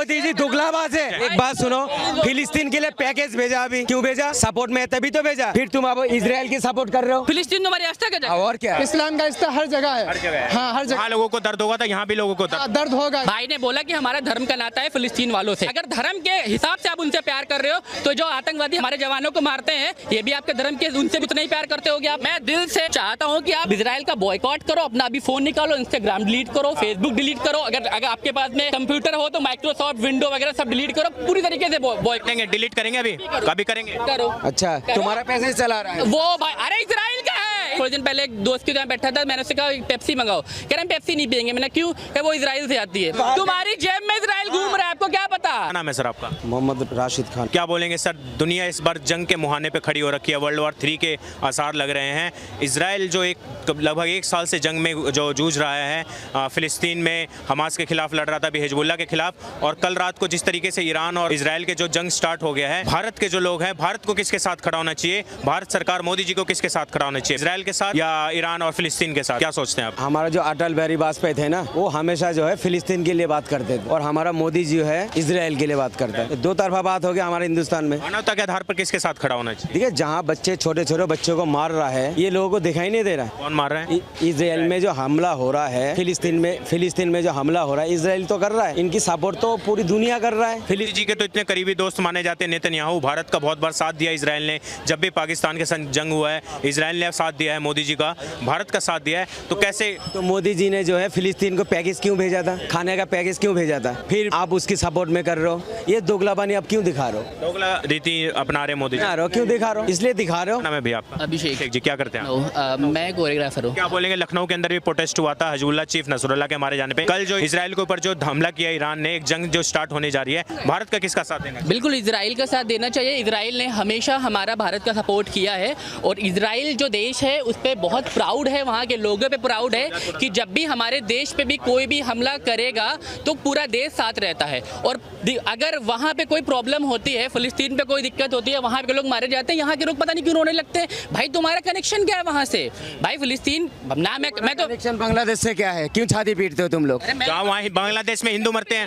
मोदी जी दुगलाबाज है। एक बात सुनो, फिलिस्तीन के लिए पैकेज भेजा, अभी क्यों भेजा? सपोर्ट में तभी तो भेजा। फिर तुम अब इजराइल की सपोर्ट कर रहे हो। फिलिस्तीन तुम्हारी आस्था का जगह और क्या? इस्लाम का आस्था हर जगह है। हाँ, हर जगह लोगों को दर्द होगा तो यहाँ भी लोगों को दर्द होगा। भाई ने बोला कि हमारा धर्म का नाता है फिलिस्तीन वालों से। अगर धर्म के हिसाब से आप उनसे प्यार कर रहे हो तो जो आतंकवादी हमारे जवानों को मारते हैं ये भी आपके धर्म के उनसे उतना ही प्यार करते होगे आप। मैं दिल से चाहता हूँ कि आप इजराइल का बॉयकॉट करो, अपना अभी फोन निकालो, इंस्टाग्राम डिलीट करो, फेसबुक डिलीट करो। अगर आपके पास में कंप्यूटर हो तो माइक्रोसॉफ्ट विंडो वगैरह सब डिलीट करो, पूरी तरीके से बॉयकॉट। डिलीट करेंगे अभी, कभी करेंगे करो। अच्छा, तुम्हारा पैसे चला रहा है वो भाई। अरे इजराइल का है। थोड़े दिन पहले एक दोस्त के साथ बैठा था, मैंने उससे कहा पेप्सी मंगाओ, कह रहे हैं पेप्सी नहीं पियेंगे। मैंने क्यों? कि वो इजराइल से आती है। तुम्हारी जेब में इजराइल घूम रहा है, आपको क्या पता? क्या नाम है सर आपका? मोहम्मद राशिद खान। क्या बोलेंगे सर, दुनिया इस बार जंग के मुहाने पे खड़ी हो रखी है, वर्ल्ड वॉर 3 के आसार लग रहे हैं। इजराइल जो लगभग 1 साल से जंग में जो जूझ रहा है, फिलिस्तीन में हमास के खिलाफ लड़ रहा था, अभी हिजबुल्लाह के खिलाफ, और कल रात को जिस तरीके से ईरान और इजराइल के जो जंग स्टार्ट हो गया है, भारत के जो लोग हैं, भारत को किसके साथ खड़ा होना चाहिए? भारत सरकार मोदी जी को किसके साथ खड़ा होना चाहिए? इजराइल के साथ या ईरान और फिलिस्तीन के साथ? क्या सोचते हैं आप? हमारा जो अटल बिहारी वाजपेयी थे ना, वो हमेशा जो है फिलिस्तीन के लिए बात करते थे, और हमारा मोदी जी है इजराइल के लिए बात करता है। दो तरफा बात हो गया हमारे हिंदुस्तान में। मानवता के आधार पर किसके साथ खड़ा होना चाहिए? देखिए, जहाँ बच्चे छोटे छोटे बच्चों को मार रहा है, ये लोगों को दिखाई नहीं दे रहा है। कौन मार रहा है? इजराइल में जो हमला हो रहा है, फिलिस्तीन में जो हमला हो रहा है, इजराइल तो कर रहा है। इनकी सपोर्ट तो पूरी दुनिया कर रहा है। मोदी जी के तो इतने करीबी दोस्त माने जाते हैं नेतन्याहू। भारत का बहुत बार साथ दिया इजराइल ने, जब भी पाकिस्तान के संग जंग हुआ है इजराइल ने साथ दिया है, मोदी जी का भारत का साथ दिया है। तो कैसे? तो मोदी जी ने जो है फिलिस्तीन को पैकेज क्यों भेजा था, खाने का पैकेज क्यों भेजा था? फिर आप उसकी सपोर्ट में कर रहे हो। ये दोगलाबानी आप क्यों दिखा रहे हो? दोगला रीति अपना रहे मोदी जी। क्यों दिखा रहे हो? इसलिए दिखा रहे हो। नाम है भैया आपका? अभिषेक जी। क्या करते हैं? मैं कोरियोग्राफर हूँ। क्या बोलेंगे, लखनऊ के अंदर भी प्रोटेस्ट हुआ था हिजबुल्लाह चीफ नसरुल्लाह के मारे जाने पे। कल जो इजराइल के ऊपर जो हमला किया ईरान ने, एक जंग जो स्टार्ट होने जा रही है, भारत का किसका साथ देना? बिल्कुल इजराइल का साथ देना चाहिए। इजराइल ने हमेशा हमारा भारत का सपोर्ट किया है, और इजराइल जो देश है उस पर बहुत प्राउड है, वहाँ के लोगों पे प्राउड है कि जब भी हमारे देश पे भी कोई भी हमला करेगा तो पूरा देश साथ रहता है। और अगर वहाँ पे कोई प्रॉब्लम होती है, फिलिस्तीन पे कोई दिक्कत होती है, वहाँ पे लोग मारे जाते हैं, यहाँ के लोग पता नहीं क्यों रोने लगते हैं। भाई तुम्हारा कनेक्शन क्या है वहाँ से? भाई फिलिस्तीन ना, मैं तो कनेक्शन बांग्लादेश से क्या है? क्यों छाती पीटते हो तुम लोग? क्या वहाँ बांग्लादेश में हिंदू मरते हैं?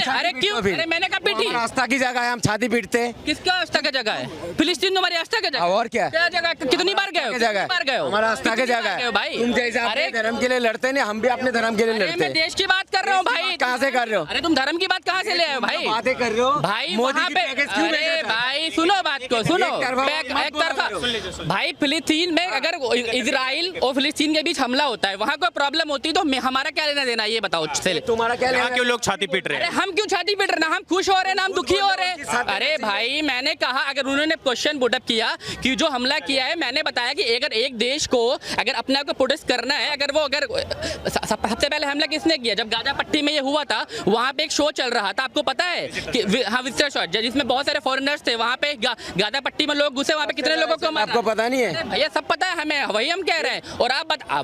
अरे क्यों? अरे मैंने कहा पीटी। आस्था की जगह है, हम छाती पीटते हैं। किसका आस्था का जगह है? फिलिस्तीन तुम्हारी आस्था का जगह? और क्या जगह? कितनी बार गए हो? बार गए हो? हमारा आस्था की जगह है भाई। तुम जैसे अपने धर्म के लिए लड़ते नहीं, हम भी अपने धर्म के लिए लड़ते हैं। मैं देश की बात कर रहा हूँ भाई। कहाँ से कर रहे हो? अरे तुम धर्म की बात कहाँ से ले आए हो भाई? बातें कर रहे हो भाई मोदी वहाँ की पे। पैकेज क्यों भेजा अरे था? भाई सुनो बात को, सुनो। एक तरफा भाई, फिलिस्तीन में अगर इजराइल और फिलिस्तीन के बीच हमला होता है, वहाँ कोई प्रॉब्लम होती है तो हमारा क्या लेना देना, ये बताओ। तुम्हारा क्या लेना? क्यों लोग छाती पीट रहे हैं? अरे हम क्यों छाती पीट रहे हैं? ना हम खुश हो रहे हैं ना हम दुखी हो रहे हैं। अरे भाई मैंने कहा, अगर उन्होंने क्वेश्चन पुटअप किया कि जो हमला किया है, मैंने बताया कि अगर एक देश को अगर अपने आप को प्रोटेस्ट करना है, अगर वो सबसे पहले हमला किसने किया? जब गाजा पट्टी में ये हुआ था, वहाँ पे एक शो चल रहा था, आपको पता है कि हाँ, विजिटर शॉट, जिसमें बहुत सारे फॉरेनर्स थे। वहाँ पे गाजा पट्टी में लोग घुसे, वहाँ पे कितने लोगों को मारा? आपको पता नहीं है? भैया सब पता है हमें, वही हम कह रहे हैं। और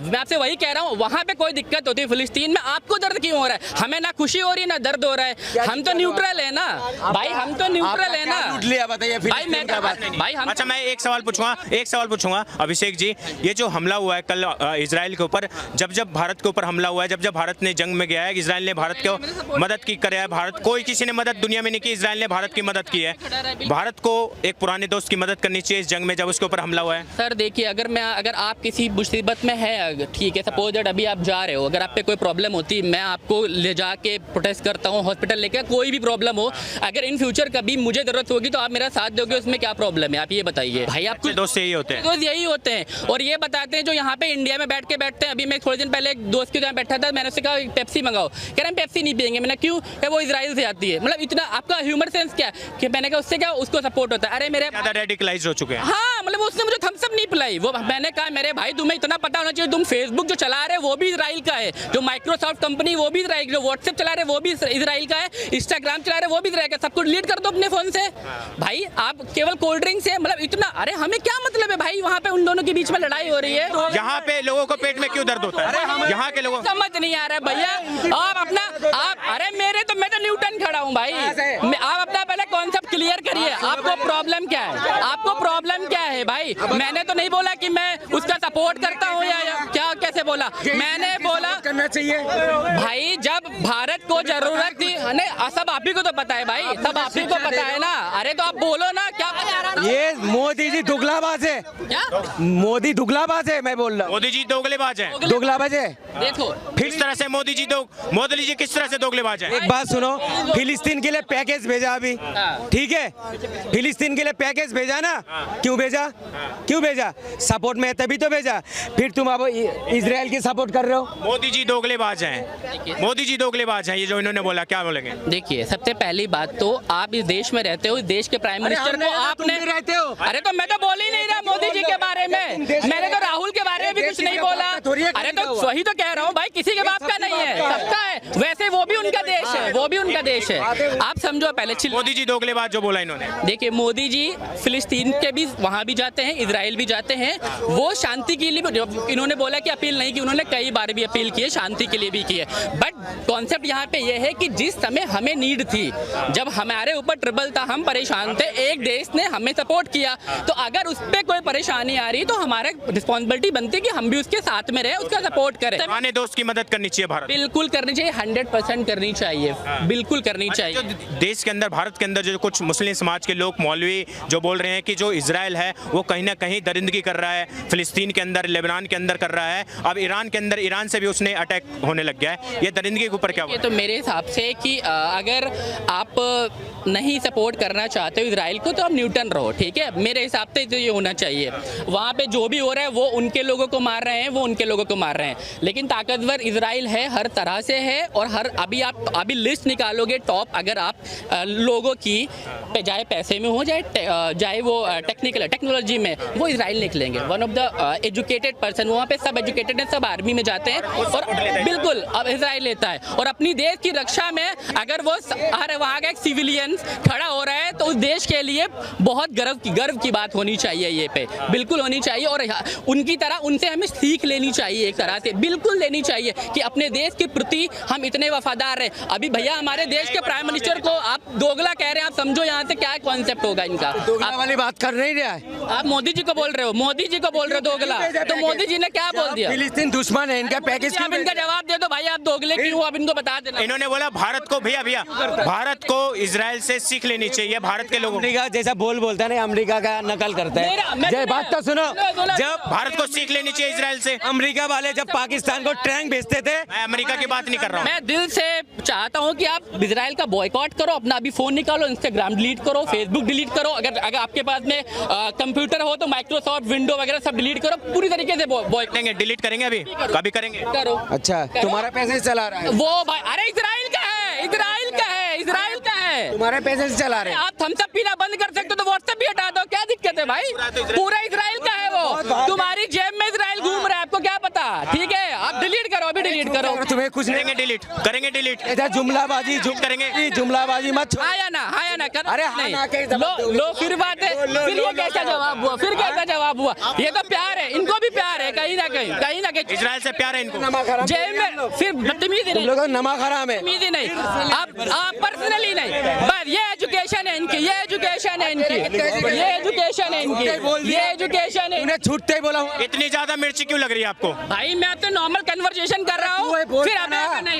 मैं आपसे वही कह रहा हूँ, वहाँ पे कोई दिक्कत होती है फिलिस्तीन में, आपको दर्द क्यों हो रहा है? हमें ना खुशी हो रही है ना दर्द हो रहा है। हम तो न्यूट्रल है ना भाई, हम तो न्यूट्रल है ना। बताइए भाई हम। अच्छा, मैं एक सवाल पूछूंगा अभिषेक जी, ये जो हमला हुआ है कल इजराइल के ऊपर, जब भारत के ऊपर हमला हुआ है, जब भारत ने जंग में गया है, इजराइल ने भारत को मदद की करे है। भारत कोई किसी ने मदद दुनिया में नहीं की, इजराइल ने भारत की मदद की है। भारत को एक पुराने दोस्त की मदद करनी चाहिए इस जंग में, जब उसके ऊपर हमला हुआ है। सर देखिए, अगर आप किसी मुसीबत में है, ठीक है, सपोज दैट अभी आप जा रहे हो, अगर आप पे कोई प्रॉब्लम होती, मैं आपको ले जाके प्रोटेस्ट करता हूँ हॉस्पिटल लेके, कोई भी प्रॉब्लम हो, अगर इन फ्यूचर कभी मुझे जरूरत होगी तो आप मेरा साथ दोगे, उसमें क्या प्रॉब्लम है? आप ये बताइए भाई। आपको दोस्त यही होते हैं, दोस्त यही होते हैं, और ये बताते हैं जो यहाँ पे इंडिया में बैठते हैं। अभी मैं थोड़े दिन पहले एक दोस्त के साथ बैठा था, मैंने उससे कहा पेप्सी मंगाओ, कह रहे हैं पेप्सी नहीं पियेंगे। मैंने क्यों? वो इजराइल से आती है। मतलब इतना आपका ह्यूमर सेंस क्या है कि मैंने कहा उससे क्या उसको सपोर्ट होता है? अरे मेरे ज्यादा रेडिकलाइज हो चुके हैं। हाँ, मतलब उसने मुझे थम्स अप नहीं पिलाई। वो मैंने कहा मेरे भाई तुम्हें इतना पता होना चाहिए, तुम फेसबुक जो चला रहे हो वो भी इजराइल का है, जो माइक्रोसॉफ्ट कंपनी वो भी इजराइल, जो व्हाट्सएप चला रहे वो भी इजराइल का है, इंस्टाग्राम चला रहे वो भी इजराइल का, सबको डिलीट कर दो अपने फोन से। भाई आप केवल कोल्ड ड्रिंक से, मतलब इतना, अरे हमें क्या मतलब है भाई? वहाँ पे उन दोनों के बीच में लड़ाई हो रही है। यहाँ पे लोगों को पेट में क्यों दर्द होता है? यहाँ के लोगों समझ नहीं आ रहा है भैया। अरे मैं तो न्यूटन खड़ा हूँ भाई। आप अपना पहले कॉन्सेप्ट क्लियर करिए, आपको प्रॉब्लम क्या है? आपको प्रॉब्लम क्या है भाई? मैंने तो नहीं बोला कि मैं उसका सपोर्ट करता हूँ या क्या से बोला, मैंने बोला करना चाहिए। भाई जब भारत को जरूरत थी, नहीं सब आप ही को तो पता है भाई, सब आप ही को पता है ना। अरे तो आप बोलो ना क्या। ये मोदी जी दुगलाबाज है, क्या मोदी दुगलाबाज है, मैं बोल रहा हूँ। मोदी जी दोगलेबाज हैं। दुगलाबाज है। देखो किस तरह से मोदी जी किस तरह से दोगलेबाज हैं? एक बात सुनो, फिलिस्तीन के लिए पैकेज भेजा अभी, ठीक है, फिलिस्तीन के लिए पैकेज भेजा ना, क्यों भेजा, क्यों भेजा? सपोर्ट में है तभी तो भेजा। फिर तुम अब इजराइल की सपोर्ट कर रहे हो। मोदी जी दोगलेबाज हैं, मोदी जी दोगलेबाज हैं, ये जो इन्होंने बोला, क्या बोलेंगे? देखिए सबसे पहली बात तो आप इस देश में रहते हो, इस देश के प्राइम मिनिस्टर को आपने रहते हो। अरे तो मैं तो बोल ही नहीं रहा मोदी जी के बारे में, मैंने तो राहुल के बारे में भी कुछ नहीं बोला। अरे तो वही तो कह रहा हूँ भाई, किसी के बाप का नहीं है, सबका है। वैसे वो भी उनका देश है, वो भी उनका देश है, आप समझो पहले। मोदी जी दोगलेबाज जो बोला इन्होंने। देखिए मोदी जी फिलिस्तीन के भी वहाँ भी जाते हैं, इजराइल भी जाते हैं, वो शांति के लिए भी इन्होंने बोला कि अपील नहीं की, उन्होंने कई बार भी अपील की है, शांति के लिए भी की है। बट कॉन्सेप्ट यहाँ पे ये है कि जिस समय हमें नीड थी, जब हमारे ऊपर ट्रबल था, हम परेशान थे, एक देश ने हमें सपोर्ट किया, तो अगर उस पर कोई परेशानी आ रही तो हमारा रिस्पॉन्सिबिलिटी बनती है कि हम भी उसके साथ में रहे, उसका सपोर्ट करें। पुराने दोस्त की मदद करनी चाहिए भारत, बिल्कुल करनी चाहिए, 100% करनी चाहिए, बिल्कुल करनी चाहिए। देश के अंदर, भारत के अंदर जो कुछ मुस्लिम समाज के लोग, मौलवी जो बोल रहे हैं कि जो इजराइल है वो कहीं ना कहीं दरिंदगी कर रहा है, फिलिस्तीन के अंदर, लेबनान के अंदर कर रहा है, अब ईरान के अंदर, ईरान से भी उसने अटैक होने लग गया है, ये दरिंदगी के ऊपर क्या? ये तो मेरे हिसाब से कि अगर आप नहीं सपोर्ट करना चाहते हो इजराइल को तो आप न्यूट्रल रहो, ठीक है, मेरे हिसाब से तो ये होना चाहिए। वहाँ पे जो भी हो रहा है वो उनके लोगों को मार रहे हैं, वो उनके लोगों को मार रहे हैं, लेकिन ताकतवर इजराइल है, हर तरह से है। और हर अभी लिस्ट निकालोगे टॉप, अगर आप लोगों की चाहे पैसे में हो, चाहे वो टेक्नोलॉजी में, वो इजराइल निकलेंगे। One of the educated person, वहाँ पे सब एजुकेटेड हैं, सब आर्मी में जाते हैं, और बिल्कुल अब इजराइल लेता है। और अपनी देश की रक्षा में अगर वो हर वहाँ का एक सिविलियन खड़ा हो रहा है तो उस देश के लिए बहुत गर्व की बात होनी चाहिए, ये पे बिल्कुल होनी चाहिए। और उनकी तरह उनसे हमें सीख लेनी चाहिए, एक तरह से बिल्कुल लेनी चाहिए कि अपने देश के प्रति हम इतने वफादार हैं। अभी भैया हमारे देश के प्राइम मिनिस्टर को आप दोगला कह रहे हैं, आप समझो यहाँ से क्या कॉन्सेप्ट होगा इनका। दोगला वाली बात कर नहीं रहा है, आप मोदी जी को बोल रहे हो, मोदी जी को बोल रहे हो दोगला, तो मोदी जी ने क्या बोल दिया? फिलिस्तीन दुश्मन है, इनका पैकेज। आप इनका जवाब दे दो भाई, आप दोगले क्यों, आप इनको बता देना। इन्होंने बोला भारत को, भैया भारत को इजराइल से सीख लेनी चाहिए, भारत के लोगों। अमेरिका जैसा बोलता है ना, अमेरिका का नकल करता है। जय बात तो सुनो, जब भारत को सीख लेनी चाहिए इजराइल से। अमेरिका वाले जब पाकिस्तान को टैंक भेजते थे, मैं अमेरिका की बात नहीं कर रहा हूँ, मैं दिल से चाहता हूँ कि आप इजराइल का बॉयकॉट करो, अपना अभी फोन निकालो, इंस्टाग्राम डिलीट करो, फेसबुक डिलीट करो, अगर आपके पास में कंप्यूटर हो तो माइक्रोसॉफ्ट विंडो वगैरह सब डिलीट करो, पूरी तरीके से बॉयकॉट करेंगे, डिलीट करेंगे, अभी कभी करेंगे करो। अच्छा तुम्हारा पैसे चला रहा है वो भाई, अरे इजराइल का है, इजराइल का है, इजराइल का है, तुम्हारे पैसे से चला रहे हैं। आप थम्स अप पीना बंद कर सकते हो तो व्हाट्सएप भी हटा दो, क्या दिक्कत है भाई? पूरा इजराइल का है वो, तुम्हारी जेब में इजराइल घूम रहा है, आपको क्या पता? ठीक है, आप डिलीट करो, अभी डिलीट करो। तुम्हें कुछ नहीं करेंगे डिलीट ऐसा जुमलाबाजी करेंगे, जुमलाबाजी मत। आया ना कर, अरे लो फिर बात है, फिर ये कैसा जवाब हुआ, फिर कैसा जवाब हुआ? ये तो प्यार है, इनको भी प्यार है कहीं ना कहीं इजराइल से प्यार है इनको। जेब में फिर बदतमीजी नहीं, लोग नमा खराब है, बदतमीजी नहीं, आप पर्सनली नहीं, बस ये एजुकेशन है इनकी, ये एजुकेशन है इनकी, ये एजुकेशन है इनकी, ये एजुकेशन है। उन्हें छूटते ही बोला हूँ। इतनी ज्यादा मिर्ची क्यों लग रही है आपको? भाई मैं तो नॉर्मल कन्वर्सेशन कर रहा हूँ, फिर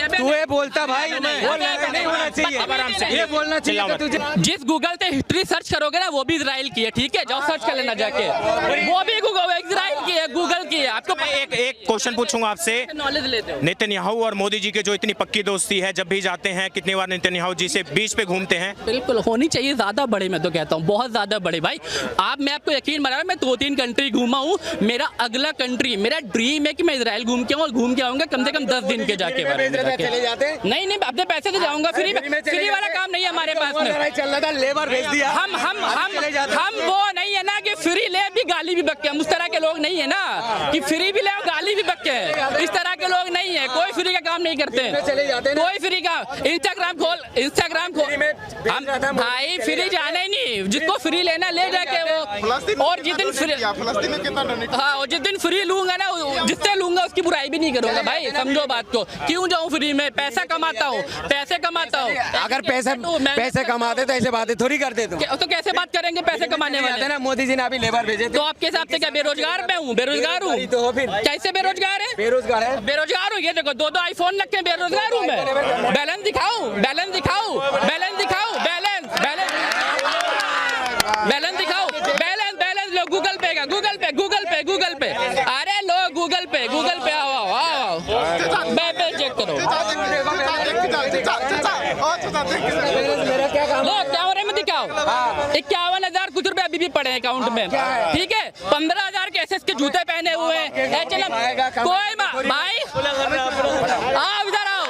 तू बोलता भाई, नहीं होना चाहिए, ये बोलना चाहिए तुझे। जिस गूगल से हिस्ट्री सर्च करोगे ना वो भी इजराइल की है, ठीक है, जाओ सर्च कर लेना जाके, वो भी इजराइल की है, गूगल की है। आपको एक क्वेश्चन पूछूंगा आपसे, नॉलेज लेते हो। नेतन्याहू और मोदी जी के जो इतनी पक्की दोस्ती है, जब भी जाते हैं कितनी बार नेतन्याहू जी से बीच पे घूमते हैं? बिल्कुल होनी चाहिए, ज्यादा बड़े, मैं तो कहता हूँ बहुत ज्यादा बड़े भाई। मैं आपको यकीन बना रहा हूँ, मैं 2-3 कंट्री घूमा हूँ, मेरा अगला कंट्री, मेरा ड्रीम है कि मैं इजराइल घूम के आऊँ, और घूम के आऊंगा कम से कम 10 दिन के जाके। नहीं अपने पैसे से जाऊंगा, फ्री वाला काम नहीं है हमारे पास में। चल रहा था, लेबर भेज दिया। हम वो नहीं है ना कि फ्री ले भी गाली भी बक्के, हम उस तरह के लोग नहीं है ना कि फ्री भी ले और गाली भी बक्के हैं, इस तरह के लोग नहीं है। कोई फ्री का काम नहीं करते, कोई फ्री का। इंस्टाग्राम खोल हम भाई फ्री जाना ही नहीं, जिसको फ्री लेना ले जाके वो, और जिस दिन फ्री, हाँ, और जिस दिन फ्री लूंगा ना, जिससे लूंगा उसकी बुराई भी नहीं करूंगा भाई, समझो बात को। क्यों जाऊँ फ्री में, पैसा कमाता हूँ, पैसे कमाता हूँ। अगर पैसे कमाते तो ऐसे बातें थोड़ी करते तुम। तो कैसे बात करेंगे पैसे कमाने वाले? ना मोदी जी ने अभी लेबर भेजे तो आपके हिसाब से क्या बेरोजगार मैं हूँ? बेरोजगार हूँ तो फिर कैसे बेरोजगार है? बेरोजगार है, बेरोजगार हूँ। ये देखो 2-2 आईफोन रखे, बेरोजगार हूँ मैं। बैलेंस दिखाऊं, बैलेंस दिखाऊं, बैलेंस दिखाऊं, बैलेंस बैलेंस बैलेंस दिखाओ, बैलेंस बैलेंस लो, गूगल पे का, गूगल पे, गूगल पे, गूगल पे, अरे लो गूगल पे, गूगल पे आओ आओ आओ, मैं चेक करो, लो कैमरे में दिखाओ। 51,000 कुछ रुपए अभी भी पड़े हैं अकाउंट में, ठीक है। 15,000 के एसएस के जूते पहने हुए हैं, कोई भाई आओ इधर आओ।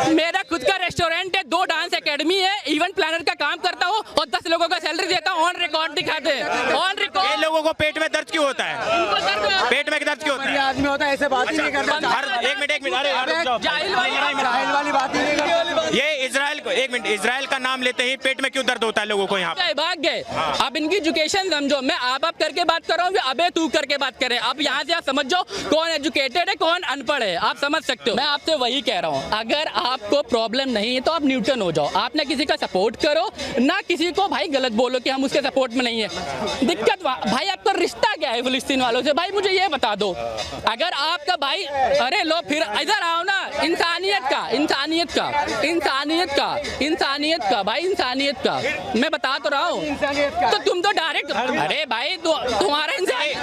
मेरा खुद का रेस्टोरेंट है, 2 डांस एकेडमी है, इवेंट प्लानर का काम करता हूँ और 10 लोगों का सैलरी देता हूँ, ऑन रिकॉर्ड दिखाते हैं, ऑन रिकॉर्ड। ये लोगों को पेट में दर्द क्यों होता है? पेट में दर्द क्यों होता है? आदमी होता है ऐसे बात ही नहीं करता। हर एक मिनट अरे जाहिल वाली बात ही नहीं करता। ये इजराइल को, एक मिनट, इजराइल का नाम लेते ही पेट में क्यों दर्द होता है लोगों को यहाँ पे? भाग गए। अब इनकी एजुकेशन समझो, मैं आप करके बात कर रहा हूँ, अबे तू करके बात करें। अब यहाँ से आप समझ जाओ कौन एजुकेटेड है कौन अनपढ़ है, आप समझ सकते हो। मैं आपसे वही कह रहा हूँ, अगर आपको प्रॉब्लम नहीं है तो आप न्यूट्रल हो जाओ, आप ना किसी का सपोर्ट करो ना किसी को भाई गलत बोलो कि हम उसके सपोर्ट में नहीं है। दिक्कत भाई आपका रिश्ता क्या है फिलिस्तीन वालों से, भाई मुझे ये बता दो। अगर आपका भाई, अरे लो फिर इधर आओ ना, इंसानियत का, इंसानियत का, इंसानियत का, इंसानियत का भाई, इंसानियत का मैं बता तो रहा हूँ। तो तुम तो डायरेक्ट, अरे भाई तुम्हारा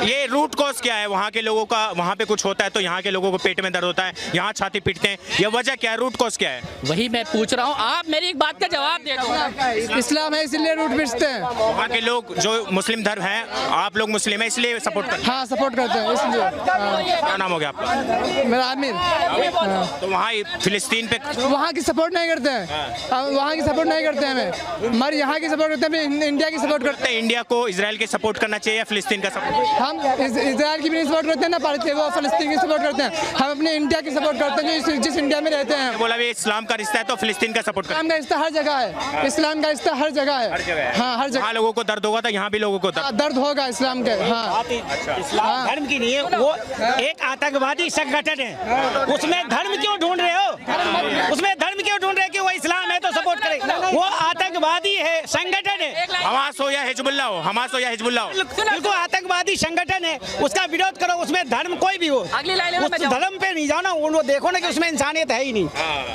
ये रूट कॉज क्या है? वहाँ के लोगों का, वहाँ पे कुछ होता है तो यहाँ के लोगों को पेट में दर्द होता है, यहाँ छाती पीटते हैं, ये वजह क्या है? रूट कॉज क्या है? वही मैं पूछ रहा हूँ, आप मेरी एक बात का जवाब दे दो। इस्लाम है इसलिए रूट पीटते हैं। वहाँ के लोग जो मुस्लिम धर्म है, आप लोग मुस्लिम है इसलिए सपोर्ट करते हैं? हाँ सपोर्ट करते हैं इसलिए। क्या नाम हो गया आपका? मेरा आमिर। तो वहाँ फिलिस्तीन पे वहाँ की सपोर्ट नहीं करते हैं, वहाँ की सपोर्ट नहीं करते हैं हमें, हमारे यहाँ की सपोर्ट करते हैं, इंडिया की सपोर्ट करते हैं। इंडिया को इजराइल के सपोर्ट करना चाहिए या फिलिस्तीन का सपोर्ट? हम इजराइल की भी नहीं सपोर्ट करते हैं ना, वो फिलिस्तीन की सपोर्ट करते हैं। हम अपने इंडिया की सपोर्ट करते हैं, जिस इंडिया में रहते हैं। बोला भी इस्लाम का रिश्ता है तो फिलिस्तीन का सपोर्ट करते हैं। इस्लाम का रिश्ता हर जगह है, इस्लाम का रिश्ता हर जगह है, हाँ हर जगह। वहाँ लोगों को दर्द होगा तो यहाँ भी लोगों को दर्द होगा इस्लाम के। हाँ इस्लाम धर्म की नहीं है, वो एक आतंकवादी संगठन है, उसमें धर्म क्यों ढूंढ रहे हो? उसमें धर्म क्यों ढूंढ रहे हो कि वो इस्लाम है तो सपोर्ट करे? वो आतंकवादी है, संगठन है। हमास हो या हिजबुल्लाह हो, हमास हो या हिजबुल्लाह हो, बिल्कुल आतंकवादी संगठन है, उसका विरोध करो, उसमें धर्म कोई भी हो, उस धर्म पे नहीं जाओ ना, वो देखो ना कि उसमें इंसानियत है ही नहीं।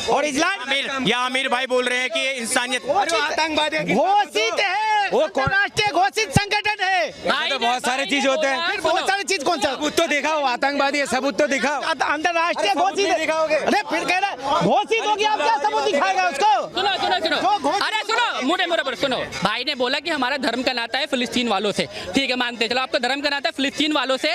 और इस्लाम या आमिर भाई बोल रहे हैं कि ये इंसानियत आतंकवादी घोषित है, वो राष्ट्रीय घोषित संगठन है। तो बहुत सारे चीज होते हैं, बहुत सारी चीज कौन सा सबूत तो दिखाओ, आतंकवादी है सबूत तो दिखाओ। अंतरराष्ट्रीय घोषित है। दिखाओगे? अरे फिर कह रहे घोषित होगी, आप क्या सबूत दिखाएगा उसको? सुनो सुनो सुनो, अरे सुनो मुझे मेरे सुनो, भाई ने बोला कि हमारा धर्म का नाता है फिलिस्तीन वालों से, ठीक है मानते चलो आपका धर्म का नाता है फिलिस्तीन वालों से,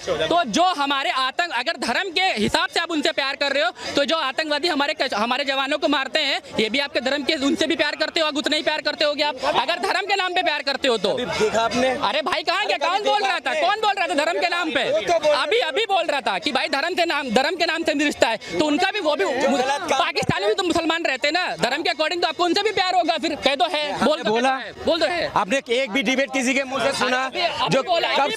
तो जो हमारे आतंक, अगर धर्म के हिसाब से आप उनसे प्यार कर रहे हो तो जो आतंकवादी हमारे जवानों को मारते हैं, ये भी आपके धर्म के, उनसे भी प्यार करते हो, उतना ही प्यार करते होगे आप, अगर धर्म के नाम पे प्यार करते हो तो। देखा आपने? अरे भाई कहाँ गया, कौन बोल रहा था, कौन बोल रहा था धर्म के नाम पे? अभी बोल रहा था कि भाई धर्म के नाम से रिश्ता है, तो उनका भी, वो भी पाकिस्तानी भी तो मुसलमान रहते हैं ना, धर्म के अकॉर्डिंग तो आपको उनसे भी प्यार होगा, फिर कह दो है, बोल दो है। आपने एक भी डिबेट किसी के मुंह से सुना जो कब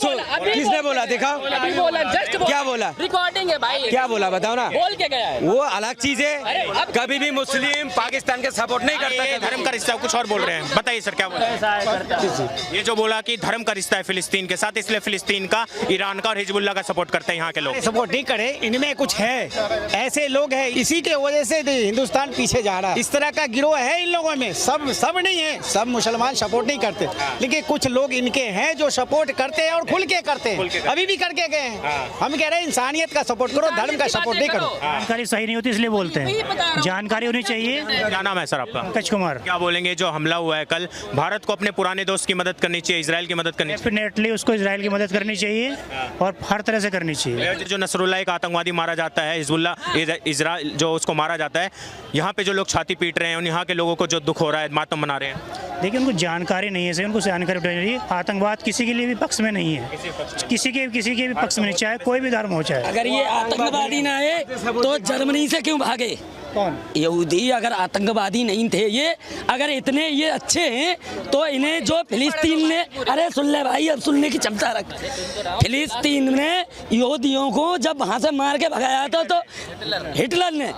किसने बोला? दिखाओ, अभी बोला, जस्ट क्या बोला? रिकॉर्डिंग है भाई, क्या बोला बताओ ना, बोल के गया है। वो अलग चीज है, कभी भी मुस्लिम पाकिस्तान के सपोर्ट नहीं करता। ये धर्म का रिश्ता, कुछ और बोल रहे हैं, बताइए सर क्या बोल रहे हैं? ये जो बोला कि धर्म का रिश्ता है फिलिस्तीन के साथ, इसलिए फिलिस्तीन का, ईरान का और हिजबुल्लाह का सपोर्ट करते हैं यहाँ के लोग। सपोर्ट नहीं करे, इनमें कुछ है, ऐसे लोग हैं, इसी के वजह से हिंदुस्तान पीछे जा रहा है। इस तरह का गिरोह है इन लोगों में, सब नहीं है, सब मुसलमान सपोर्ट नहीं करते, लेकिन कुछ लोग इनके हैं जो सपोर्ट करते हैं और खुल के करते हैं, अभी भी करके गए हैं। हम कह रहे हैं इंसानियत का सपोर्ट करो, धर्म का सपोर्ट नहीं करो। जानकारी सही नहीं होती इसलिए बोलते हैं, जानकारी होनी चाहिए। क्या नाम है सर आपका? पंकज कुमार। क्या बोलेंगे जो हमला हुआ है कल, भारत को अपने पुराने दोस्त की मदद करनी चाहिए, इजराइल की मदद करनी चाहिए? डेफिनेटली उसको इजराइल की मदद करनी चाहिए और हर तरह से करनी चाहिए। जो नसरुल्लाह एक आतंकवादी मारा जाता है, हिजबुल्लाह इजराइल जो उसको मारा जाता है, यहाँ पे जो लोग छाती पीट रहे हैं, यहाँ के लोगों को जो दुख हो रहा है, मातम मना रहे हैं। देखिए उनको जानकारी नहीं है, सही उनको जानकारी होनी चाहिए। आतंकवाद किसी के लिए भी पक्ष में नहीं है, किसी के भी पक्ष में नहीं, चाहे कोई भी धर्म हो। चाहे अगर ये आतंकवादी ना है तो जर्मनी से क्यों भागे? कौन? यहूदी अगर आतंकवादी नहीं थे ये, अगर इतने ये अच्छे हैं तो इन्हें जो फिलिस्तीन ने, अरे सुन ले भाई, अब सुनने की क्षमता रख। फिलिस्तीन ने यहूदियों को जब वहाँ से मार के भगाया था, तो हिटलर ने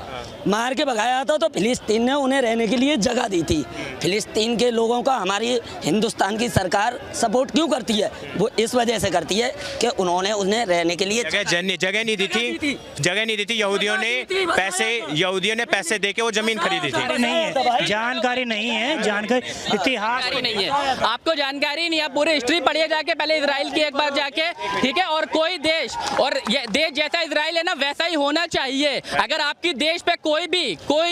मार के भगाया था, तो फिलिस्तीन ने उन्हें रहने के लिए जगह दी थी। फिलिस्तीन के लोगों का हमारी हिंदुस्तान की सरकार सपोर्ट क्यों करती है? वो इस वजह से करती है कि उन्होंने उन्हें रहने के लिए जगह नहीं दी थी, जगह नहीं दी थी। यहूदियों ने पैसे दे के वो जमीन खरीदी थी। नहीं है, जानकारी नहीं है, जानकारी इतिहास नहीं है, आपको जानकारी नहीं है। आप पूरी हिस्ट्री पढ़िए जाके, पहले इजराइल की एक बार जाके, ठीक है। और कोई देश, और ये देश जैसा इजराइल है ना वैसा ही होना चाहिए। अगर आपकी देश पे कोई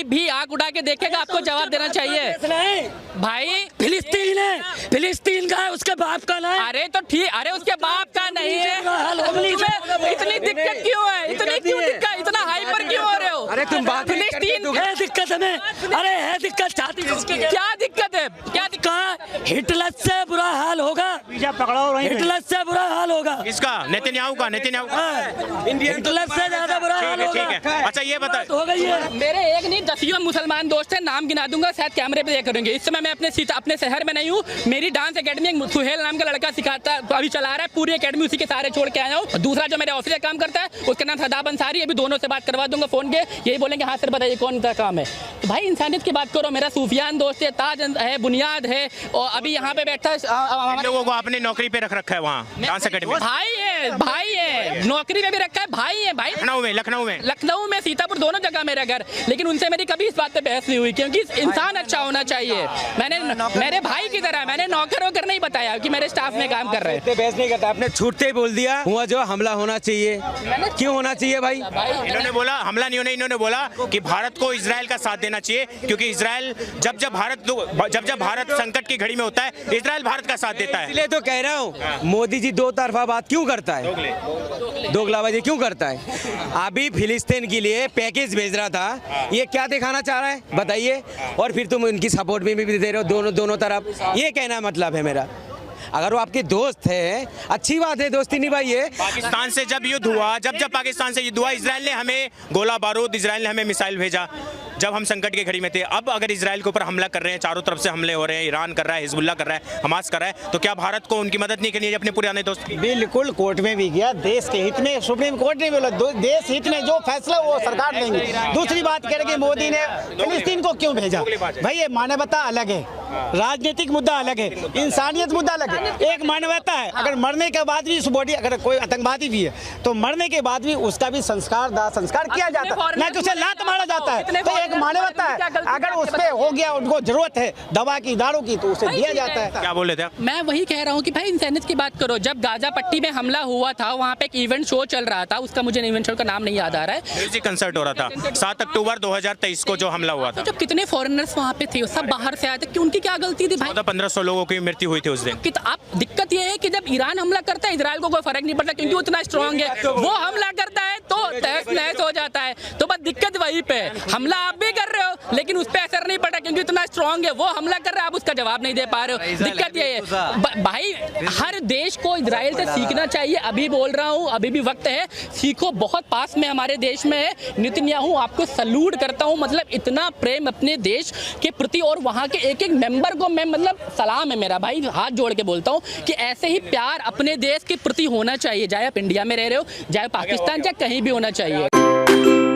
भी आंख उठा के देखेगा, आपको जवाब देना चाहिए। भाई फिलिस्तीन है, फिलिस्तीन का है, उसके बाप का ना है। अरे तो ठीक, अरे उसके बाप का नहीं है। तुम्हें इतनी दिक्कत क्यों है? इतनी क्यों दिक्कत, इतना हाइपर क्यों हो रहे हो? अरे तुम बात फिलिस्तीन है दिक्कत हमें, अरे है दिक्कत, चाहती क्या दिक्कत है? क्या दिक्कत? हिटलर से बुरा हाल होगा, वीजा पकड़ो, हिटलर से बुरा हाल होगा। किसका? नेतन्याहू का। हिटलर से ज्यादा बुरा हाल होगा। ठीक है, अच्छा ये बता, हो गई है। मेरे एक नहीं दसियों मुसलमान दोस्त हैं, नाम गिना दूंगा, शायद कैमरे पे देख करेंगे। इस समय मैं अपने शहर में नहीं हूँ। मेरी डांस एकेडमी एक सुहेल नाम का लड़का सिखाता, अभी चला रहा है, पूरी एकेडमी उसी के सारे छोड़ के आया हूँ। दूसरा जो मेरे ऑफिस में काम करता है उसका नाम सदाब अंसारी, अभी दोनों से बात करवा दूंगा फोन के, यही बोलेंगे हाँ सर बताइए कौन सा काम है। तो भाई इंसानियत की बात करो। मेरा सूफियान दोस्त है, ताज है, बुनियाद है, और अभी यहाँ पे बैठा लोगों को आपने नौकरी पे रखा है वहाँ डांस एकेडमी। भाई है, नौकरी पे भी रखा है, भाई है। भाई लखनऊ में सीतापुर, दोनों जगह मेरा घर। लेकिन उनसे मेरी कभी इस बात पे बहस नहीं हुई, क्योंकि इंसान अच्छा होना चाहिए। मैंने मेरे भाई की तरह, मैंने नौकर वोकर नहीं बताया कि मेरे स्टाफ में काम कर रहे हैं। बहस नहीं करता, आपने छूटते ही बोल दिया हुआ जो हमला होना चाहिए। क्यों होना चाहिए भाई? इन्होंने बोला हमला नहीं होना, इन्होंने बोला कि भारत को इजराइल का साथ देना चाहिए, क्योंकि इजराइल जब भारत संकट की घड़ी में होता है, इजराइल भारत का साथ देता है। इसलिए तो कह रहा हूँ, मोदी जी दो तरफा बात क्यों करता है, दोगलाबाजी क्यों करता है? अभी फिलिस्तीन के लिए पैकेज भेज रहा था, ये क्या दिखाना चाह रहा है बताइए? और फिर तुम उनकी सपोर्ट में भी दे रहे हो, दोनों तरफ। ये कहना मतलब है मेरा। अगर वो आपके दोस्त है, अच्छी बात है, दोस्ती निभाइए। पाकिस्तान से जब युद्ध हुआ, जब पाकिस्तान से युद्ध हुआ, इजराइल ने हमें गोला बारूद, इजराइल ने हमें मिसाइल भेजा जब हम संकट की घड़ी में थे। अब अगर इजराइल के ऊपर हमला कर रहे हैं, चारों तरफ से हमले हो रहे हैं, ईरान कर रहा है, हिजबुल्लाह कर रहा है, हमास कर रहा है, तो क्या भारत को उनकी मदद नहीं करनी है अपने पुराने दोस्त की? बिल्कुल, कोर्ट में भी गया, देश के हित में, सुप्रीम कोर्ट ने बोला देश हित में जो फैसला वो सरकार लेंगी। दूसरी बात कह रहे कि मोदी ने फिलिस्तीन को क्यों भेजा? भाई ये मानवता अलग है, राजनीतिक मुद्दा अलग है, इंसानियत मुद्दा अलग है। एक मानवता है, अगर मरने के बाद भी उस बॉडी, अगर कोई आतंकवादी भी है तो मरने के बाद भी उसका भी संस्कार किया जाता है, ना कि उसे लात मारा जाता है। तो एक मानवता है, अगर उस पे हो गया, उनको जरूरत है दवा की, दारू की, तो उसे दिया जाता है। क्या बोले थे आप? मैं वही कह रहा हूँ कि भाई इंसानियत की बात करो। जब गाजा पट्टी में हमला हुआ था, वहाँ पे एक इवेंट शो चल रहा था, उसका मुझे इवेंट शो का नाम नहीं याद आ रहा है, म्यूजिक कंसर्ट हो रहा था 7 अक्टूबर 2023 को जो हमला हुआ था। जब कितने फॉरेनर्स वहाँ पे थे, सब बाहर से आए थे, कि उनकी क्या गलती थी भाई? 1500 लोगों की मृत्यु हुई थी उस दिन। अब दिक्कत ये है कि जब ईरान हमला करता है, इजराइल को कोई फर्क नहीं पड़ता, क्योंकि उतना स्ट्रांग है। वो हमला करता है तो तहस नहस हो जाता है। तो बस दिक्कत वहीं पे, हमला आप भी कर रहे हो लेकिन उस पर असर नहीं पड़ा, क्योंकि इतना स्ट्रांग है। वो हमला कर रहा है, आप उसका जवाब नहीं दे पा रहे हो। दिक्कत ये है भाई, हर देश को इजराइल से सीखना चाहिए। अभी बोल रहा हूँ, अभी भी वक्त है, सीखो। बहुत पास में हमारे देश में है नेतन्याहू, आपको सल्यूट करता हूँ। मतलब इतना प्रेम अपने देश के प्रति, और वहाँ के एक एक मेंबर को मैं, मतलब सलाम है मेरा भाई, हाथ जोड़ के बोलता हूँ कि ऐसे ही प्यार अपने देश के प्रति होना चाहिए, चाहे आप इंडिया में रह रहे हो, चाहे पाकिस्तान, चाहे कहीं भी होना चाहिए।